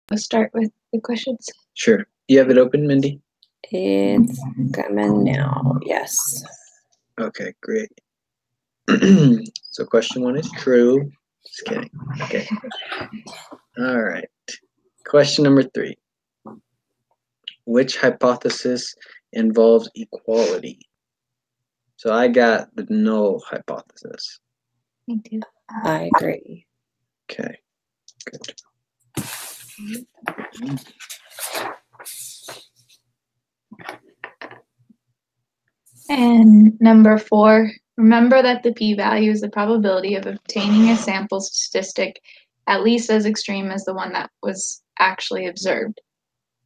Let's start with the questions. Sure. You have it open, Mindy? It's coming now. Yes. Okay, great. So question 1 is true. Just kidding. Okay. All right. Question number 3. Which hypothesis involves equality? So I got the null hypothesis. Me too. I agree. Okay, good. And number 4, remember that the p-value is the probability of obtaining a sample statistic at least as extreme as the one that was actually observed.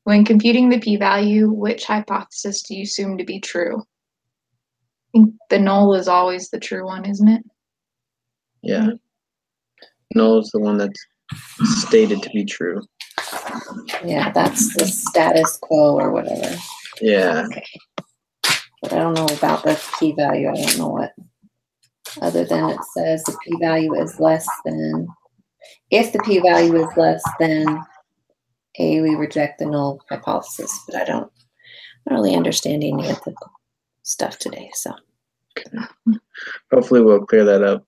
When computing the p-value, which hypothesis do you assume to be true? I think the null is always the true one, isn't it? Yeah. Null is the one that's stated to be true. Yeah, that's the status quo or whatever. Yeah. Okay. But I don't know about the p-value. I don't know what. Other than it says the p-value is less than. If the p-value is less than A, we reject the null hypothesis. But I don't really understand any of the stuff today. So Okay. Hopefully we'll clear that up.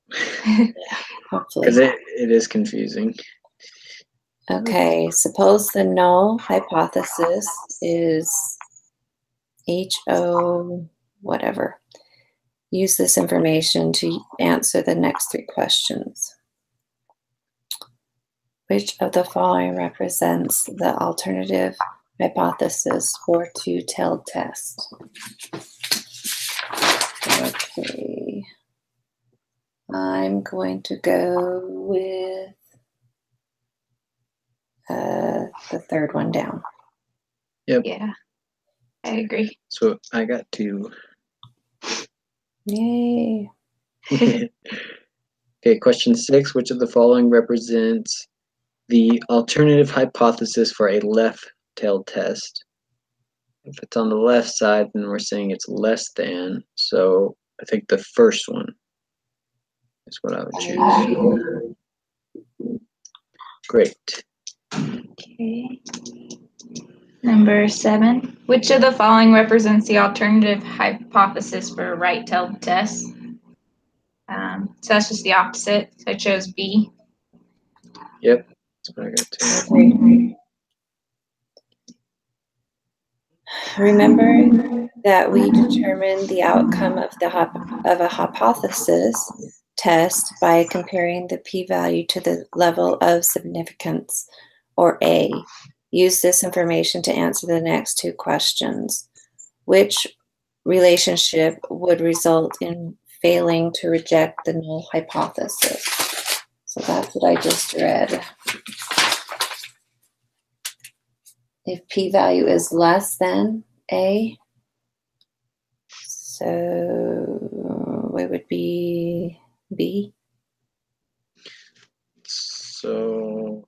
hopefully. Because it is confusing. Okay, suppose the null hypothesis is HO whatever. Use this information to answer the next 3 questions. Which of the following represents the alternative hypothesis for two-tailed test? Okay. I'm going to go with the third one down. Yep. Yeah, I agree. So I got 2. Yay. Okay, question 6. Which of the following represents the alternative hypothesis for a left-tailed test? If it's on the left side, then we're saying it's less than. So I think the first one is what I would choose. Great. Okay. Number 7, which of the following represents the alternative hypothesis for a right-tailed test? So that's just the opposite. So I chose B. Yep. That's what I got too. I agree. Remember that we determine the outcome of a hypothesis test by comparing the p-value to the level of significance, or A. Use this information to answer the next 2 questions. Which relationship would result in failing to reject the null hypothesis? So that's what I just read. If p-value is less than A, so it would be B. So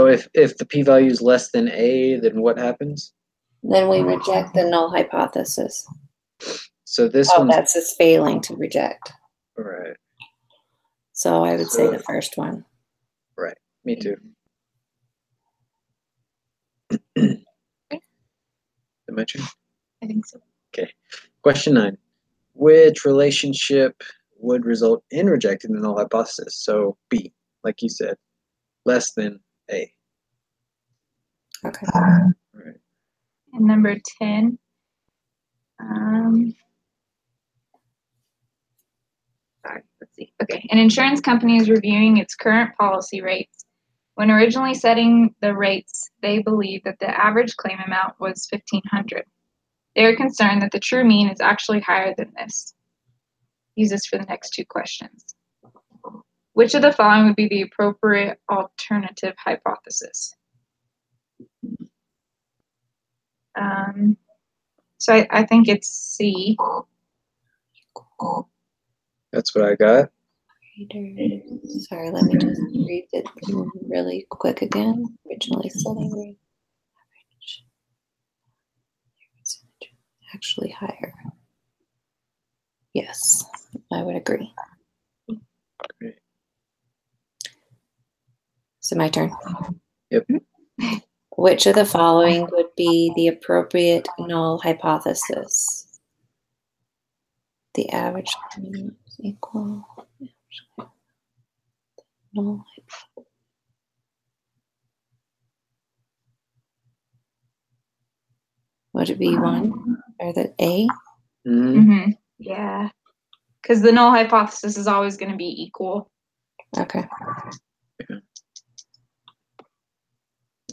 if the p-value is less than A, then what happens? Then we reject the null hypothesis. So this Oh, one's that's just failing to reject. right. So I would say the first one. Right. Me too. Am I true? I think so. Okay. Question 9. Which relationship would result in rejecting the null hypothesis? So B, like you said, less than A. Okay. Right. And number 10. Sorry, let's see. Okay, an insurance company is reviewing its current policy rates. When originally setting the rates, they believe that the average claim amount was $1,500. They are concerned that the true mean is actually higher than this. Use this for the next 2 questions. Which of the following would be the appropriate alternative hypothesis? So I think it's C. That's what I got. Sorry, let me just read it really quick again. Originally setting rate actually higher. Yes, I would agree. Great. So my turn. Yep. Which of the following would be the appropriate null hypothesis? The average is equal. Null. Would it be 1 or the A? Mm-hmm. Yeah. Because the null hypothesis is always going to be equal. Okay.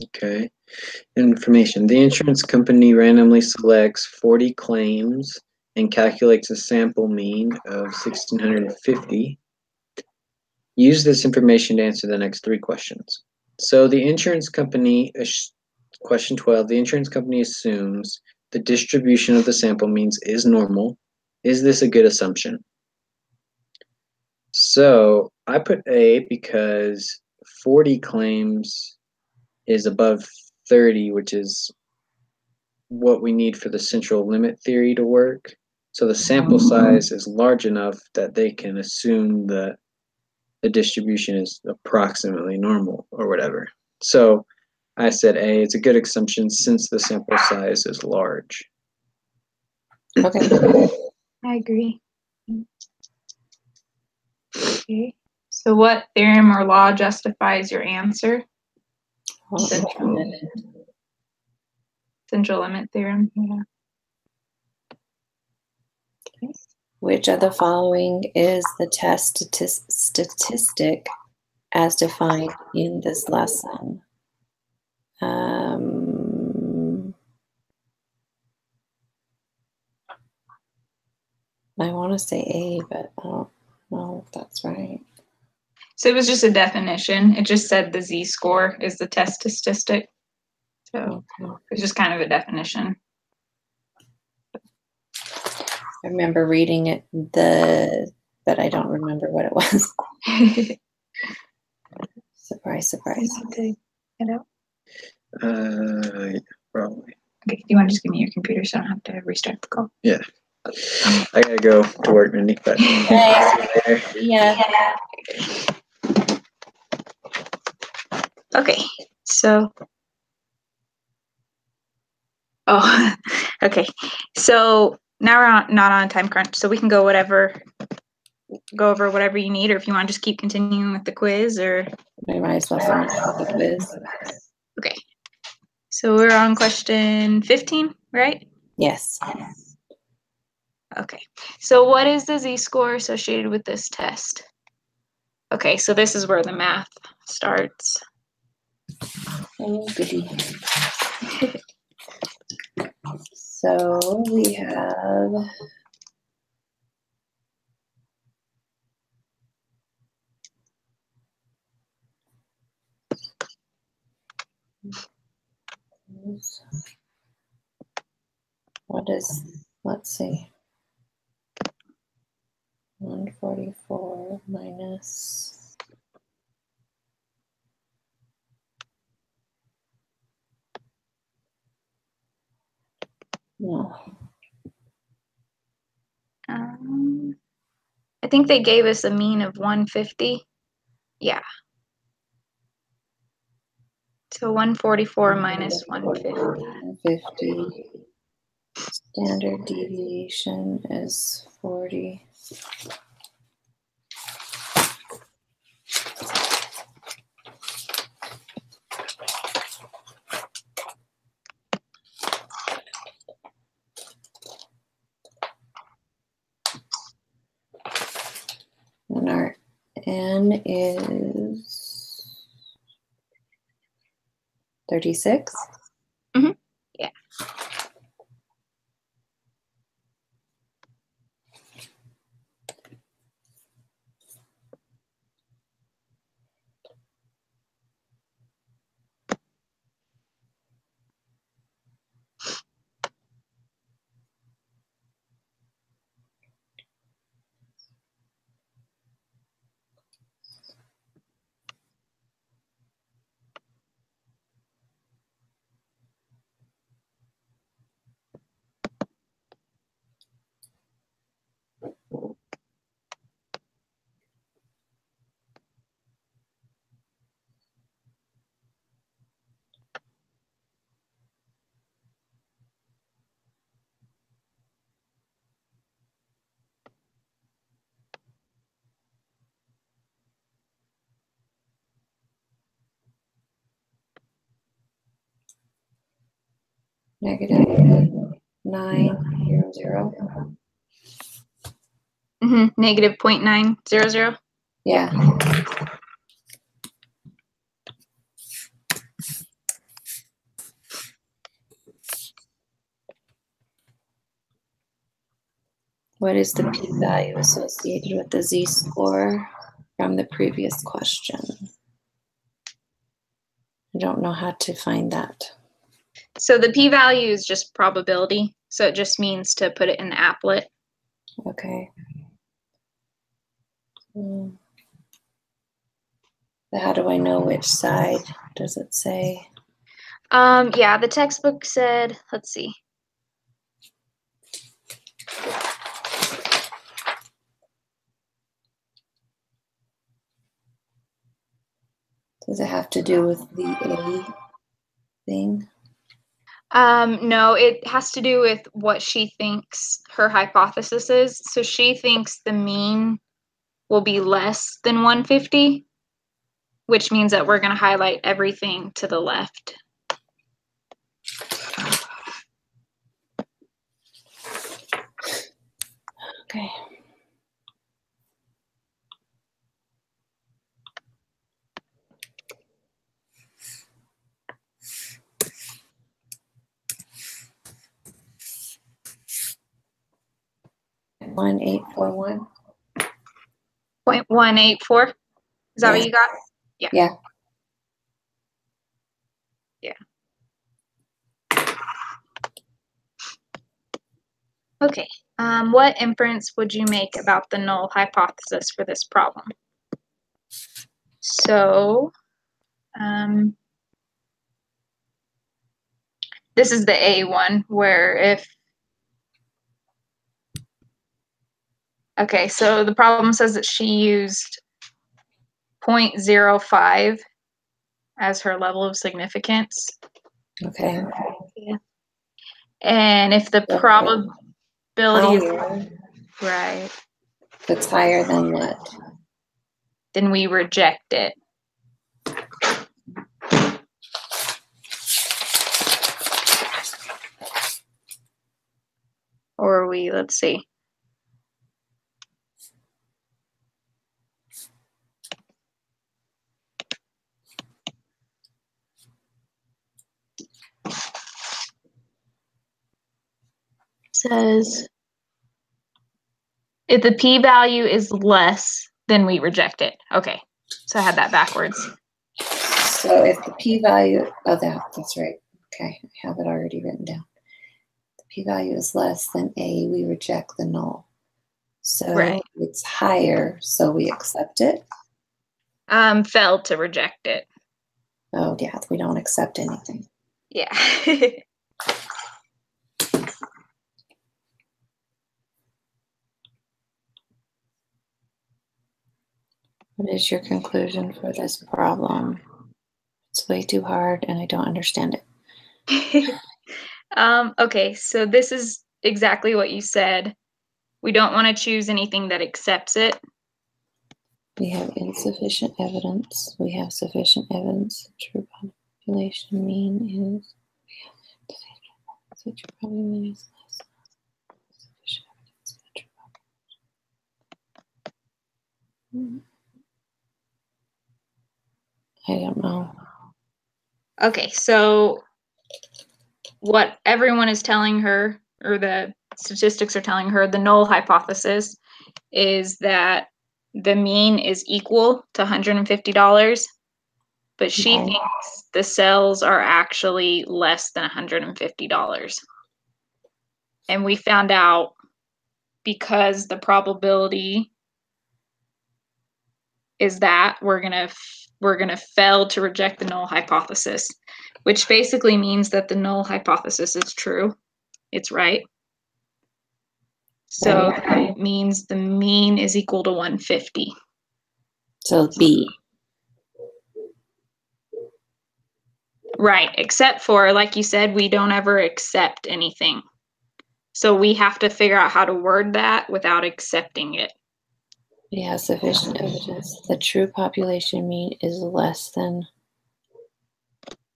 Okay. Information. The insurance company randomly selects 40 claims and calculates a sample mean of 1,650. Use this information to answer the next 3 questions. So the insurance company, question 12, the insurance company assumes the distribution of the sample means is normal. Is this a good assumption? So I put A because 40 claims is above 30, which is what we need for the central limit theory to work. So the sample size is large enough that they can assume that the distribution is approximately normal or whatever. So I said A, it's a good assumption since the sample size is large. Okay. I agree. Okay. So what theorem or law justifies your answer? Central limit theorem. Yeah. Okay. Which of the following is the test statistic as defined in this lesson? I want to say A, but I don't know if that's right. So it was just a definition. It just said the z-score is the test statistic. So it's just kind of a definition. I remember reading it, but I don't remember what it was. Surprise, surprise. Yeah, probably. Okay, do you want to just give me your computer so I don't have to restart the call? Yeah. I gotta go to work, Mindy, but see you later. Yeah. Okay, so okay. So now we're not on a time crunch, so we can go over whatever you need, or if you want to just keep continuing with the quiz, or We might as well finish with the quiz. Okay. So we're on question 15, right? Yes. Okay. So what is the z-score associated with this test? Okay, so this is where the math starts. Oh, goody. So we have let's see, 144 minus no. I think they gave us a mean of 150. Yeah. So 144 minus 150. 150. Standard deviation is 40. And our N is 36. Mm-hmm. Yeah. negative 900. Negative 0.900. Yeah. What is the p-value associated with the z-score from the previous question? I don't know how to find that. So the p-value is just probability. So it just means to put it in the applet. Okay. How do I know which side? Does it say? Yeah, the textbook said, let's see. Does it have to do with the A thing? No, it has to do with what she thinks her hypothesis is. So she thinks the mean will be less than 150, which means that we're going to highlight everything to the left. Okay. One 841. 0.184. Is that what you got? Yeah. Yeah. Yeah. Okay. What inference would you make about the null hypothesis for this problem? So, this is the A one, where if, okay, so the problem says that she used 0.05 as her level of significance. Okay. Yeah. And if the probability is right, If it's higher than what? then we reject it. Or we, let's see. Says if the p-value is less, then we reject it. Okay, so I had that backwards. So if the p-value, oh, that's right. Okay, I have it already written down. The p-value is less than A, we reject the null. So right. It's higher, so we accept it. Failed to reject it. Oh yeah, we don't accept anything. Yeah. What is your conclusion for this problem? It's way too hard and I don't understand it. Okay, so this is exactly what you said. We don't want to choose anything that accepts it. We have insufficient evidence. We have sufficient evidence. True population mean is such probably is less. Sufficient evidence. True population. I don't know. Okay, so what everyone is telling her, or the statistics are telling her, the null hypothesis is that the mean is equal to $150, but she thinks the cells are actually less than $150. And we found out because the probability is that we're gonna fail to reject the null hypothesis, which basically means that the null hypothesis is true. It's right. So that means the mean is equal to 150. So B. Right, except for, like you said, we don't ever accept anything. So we have to figure out how to word that without accepting it. We have sufficient evidence. The true population mean is less than,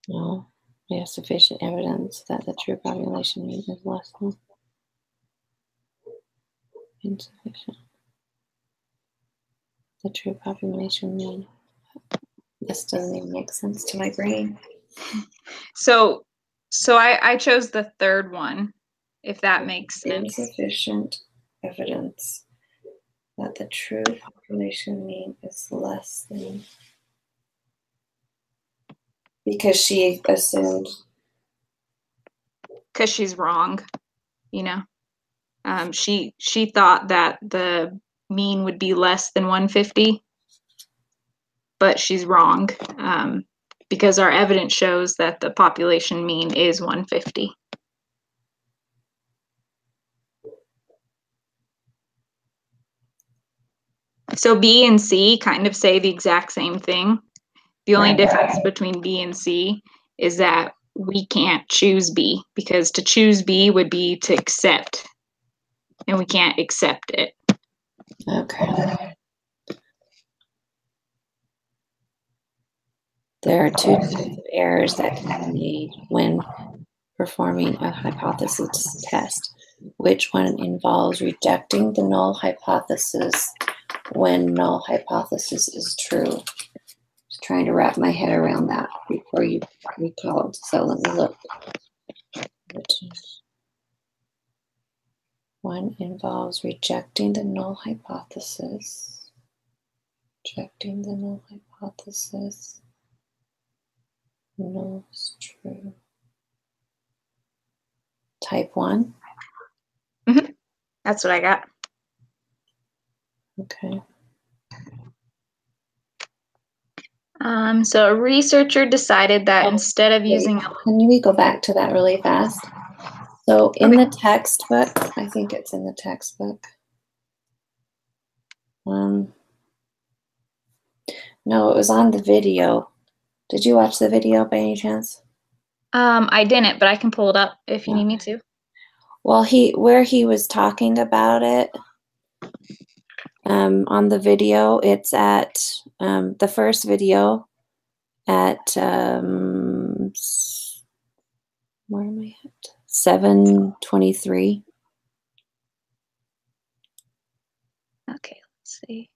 no, We have sufficient evidence that the true population mean is less than insufficient. The true population mean. This doesn't even make sense to my brain. So I chose the third one, if that makes sense. Insufficient evidence that the true population mean is less than. Because she assumed. Because she's wrong, you know. She thought that the mean would be less than 150, but she's wrong, because our evidence shows that the population mean is 150. So B and C kind of say the exact same thing. The only difference between B and C is that we can't choose B, because to choose B would be to accept, and we can't accept it. Okay. There are two types of errors that can be made when performing a hypothesis test. Which one involves rejecting the null hypothesis when null hypothesis is true? Just trying to wrap my head around that before you recalled. So let me look. One involves rejecting the null hypothesis. Rejecting the null hypothesis. Null is true. Type 1? Mm-hmm. That's what I got. Okay. So a researcher decided that instead of using... Can we go back to that really fast? So in the textbook, I think it's in the textbook. No, it was on the video. Did you watch the video by any chance? I didn't, but I can pull it up if you need me to. Well, where he was talking about it, on the video, it's at the first video at where am I at? 7:23. Okay, let's see.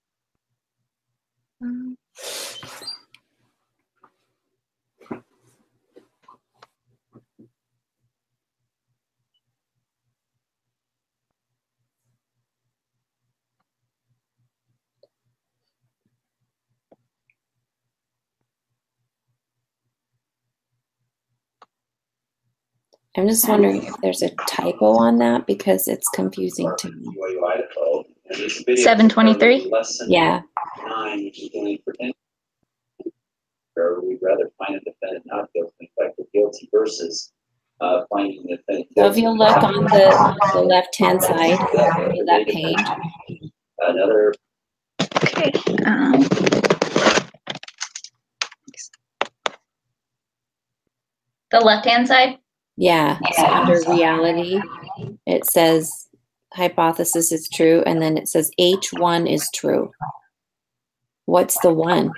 I'm just wondering if there's a typo on that because it's confusing to me. 7:23? Yeah. We'd rather find a defendant not guilty than find the guilty versus finding the defendant guilty. So if you look on the left-hand side of that page. Another. Okay. The left-hand side? Yeah. So under reality, it says hypothesis is true, and then it says H1 is true. What's the 1?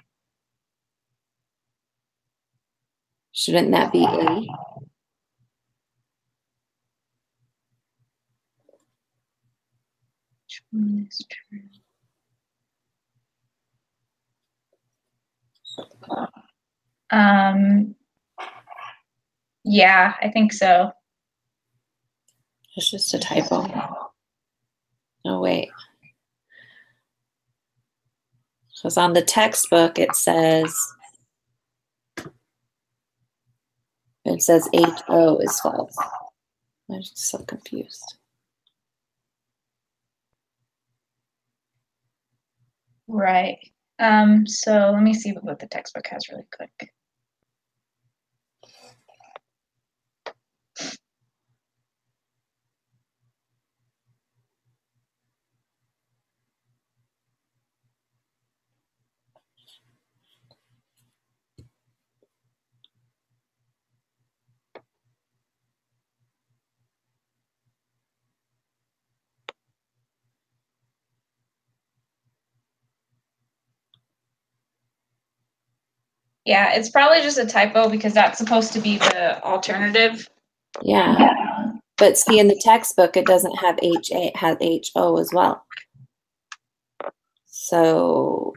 Shouldn't that be A? Which one is true? Yeah, I think so. It's just a typo. Oh, wait. Because on the textbook, it says HO is false. I'm just so confused. Right. So let me see what the textbook has really quick. Yeah, it's probably just a typo because that's supposed to be the alternative. Yeah. But see, in the textbook, it doesn't have HA, it has HO as well. So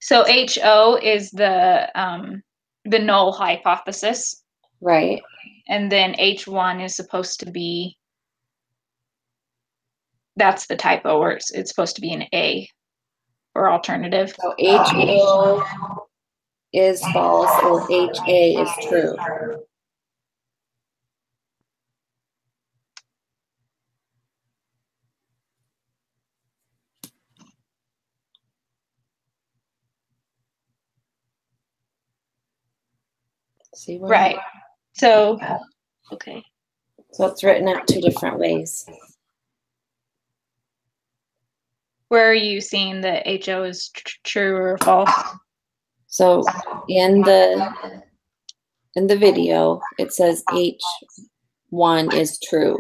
HO is the null hypothesis, right. and then H1 is supposed to be, that's the typo, or it's supposed to be an A or alternative. So HO is false or HA is true. See where? Right. So, okay. So it's written out two different ways. Where are you seeing that HO is true or false? So in the video, it says H1 is true.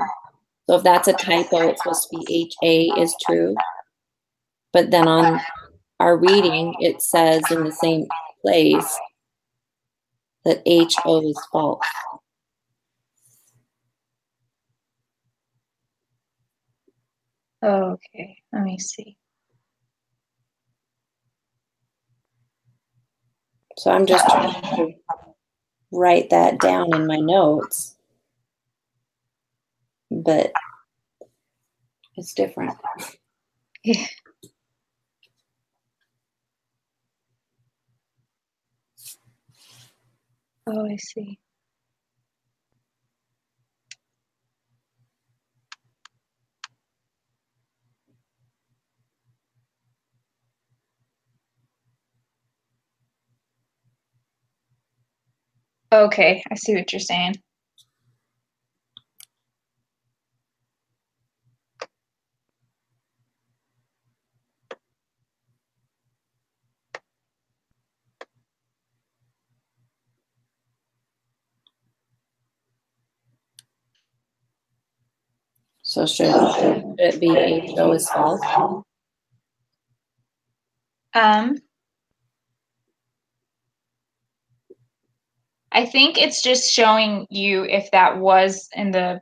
So if that's a typo, it's supposed to be HA is true. But then on our reading, it says in the same place that HO is false. Okay, let me see. So I'm just trying to write that down in my notes, but it's different. Yeah. Oh, I see. Okay, I see what you're saying. So should it be HO is false? I think it's just showing you if that was in the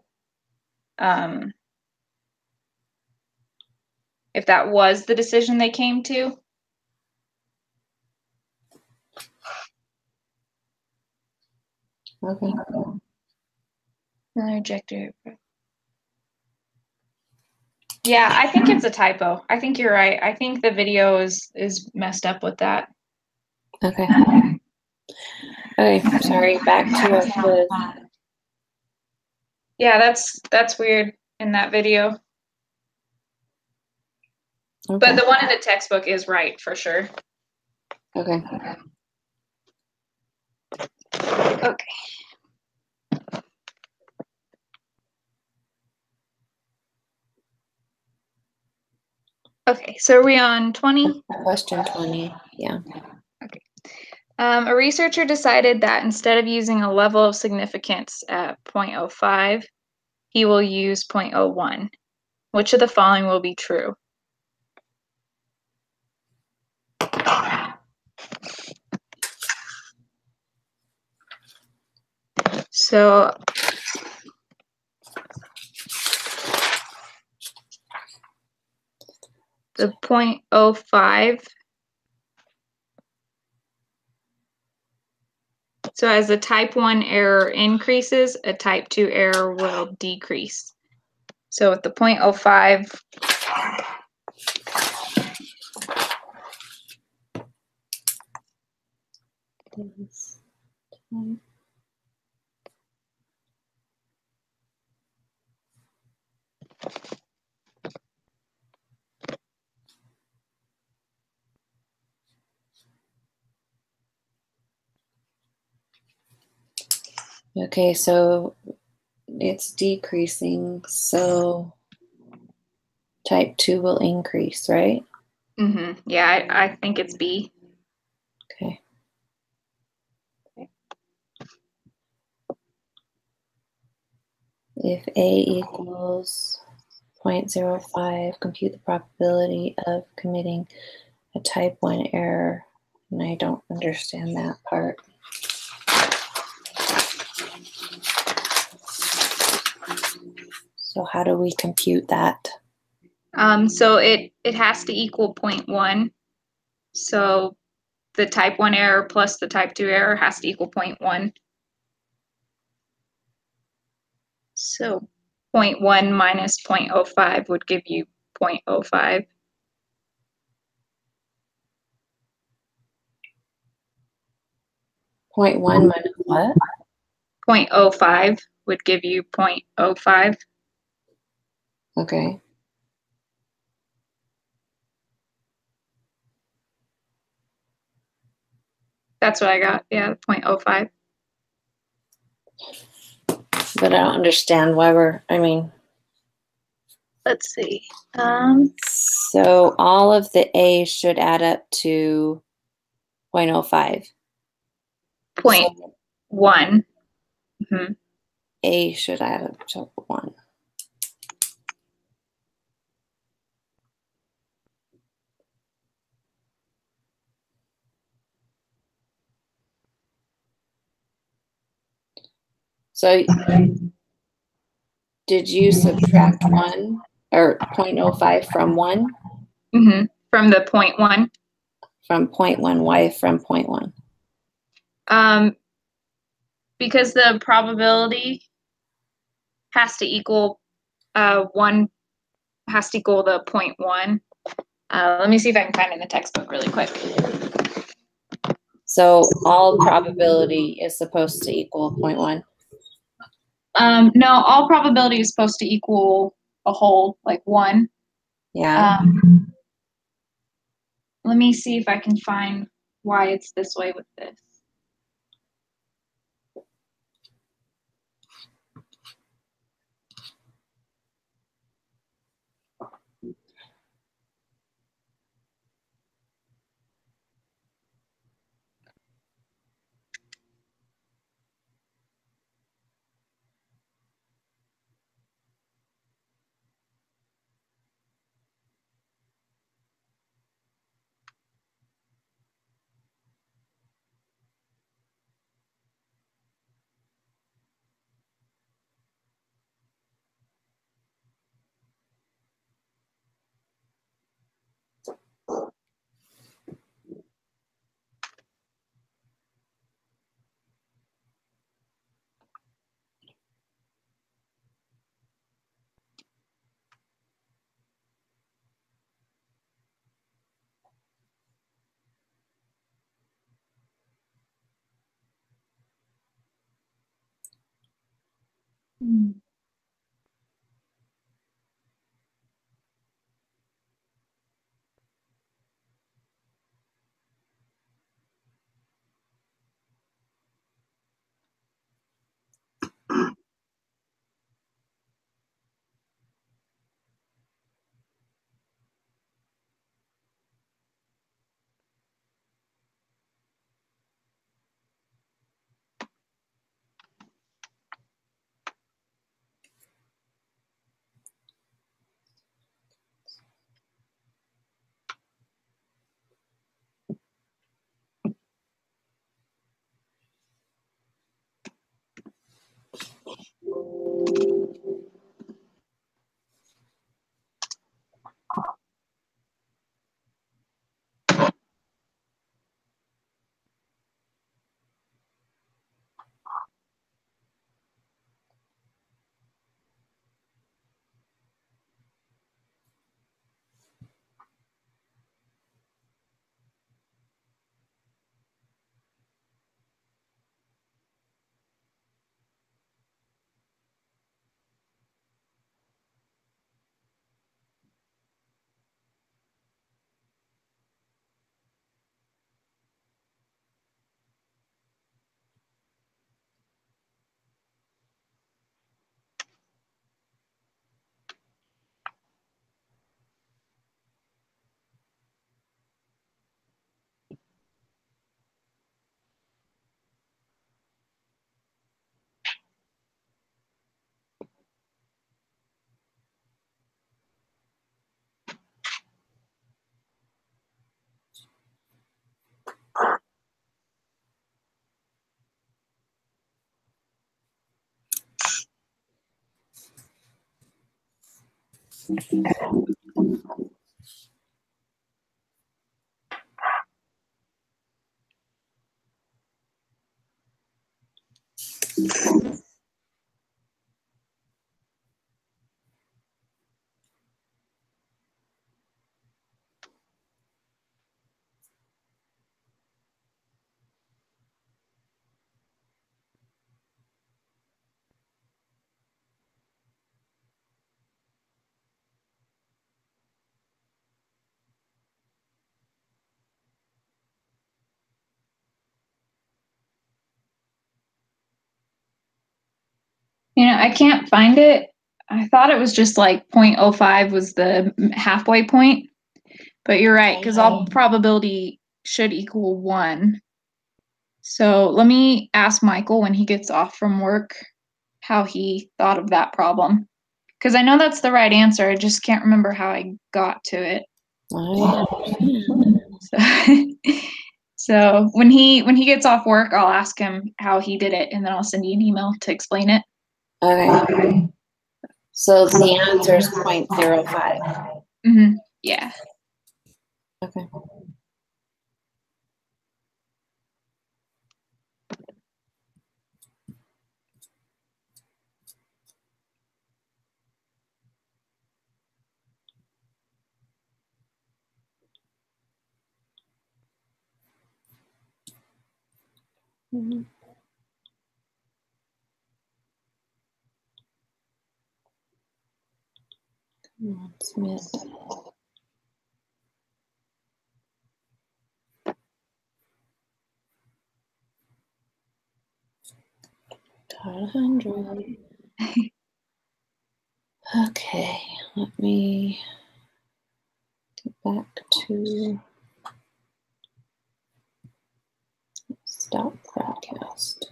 if that was the decision they came to. Okay. Rejected. Yeah, I think it's a typo. I think you're right. I think the video is messed up with that. Okay. Okay, sorry, back to our quiz. Yeah, that's weird in that video. Okay. But the one in the textbook is right for sure. Okay. Okay. Okay, so are we on 20? Question 20, yeah. Okay. A researcher decided that instead of using a level of significance at 0.05, he will use 0.01. Which of the following will be true? So the 0.05. So as the type 1 error increases, a type 2 error will decrease. So with the 0.05, Okay, so it's decreasing, so type 2 will increase, right? yeah, I think it's B. Okay. If A equals 0.05, compute the probability of committing a type 1 error And I don't understand that part. So how do we compute that? So it has to equal 0.1. So the type 1 error plus the type 2 error has to equal 0.1. So 0.1 minus 0.05 would give you 0.05. 0.1 minus what? 0.05 would give you 0.05. Okay. That's what I got. Yeah, 0.05. But I don't understand why Let's see. So all of the A should add up to 0.05. 0.1. Mm-hmm. A should add up to 1. So did you subtract 1 or 0.05 from 1? Mm-hmm. From the 0.1. From 0.1. Why from 0.1? Because the probability has to equal 1, has to equal the 0.1. Let me see if I can find it in the textbook really quick. So all probability is supposed to equal 0.1? No, all probability is supposed to equal a whole, like 1. Yeah. Let me see if I can find why it's this way with this. You know, I can't find it. I thought it was just like 0.05 was the halfway point, but you're right, because all probability should equal 1. So let me ask Michael when he gets off from work how he thought of that problem. Because I know that's the right answer. I just can't remember how I got to it. So when he gets off work, I'll ask him how he did it, and then I'll send you an email to explain it. Okay. So the answer is 0.05. Mm-hmm. Yeah. Okay. Mm-hmm. Come on, Smith. Got 100. Okay, let me get back to stop broadcast.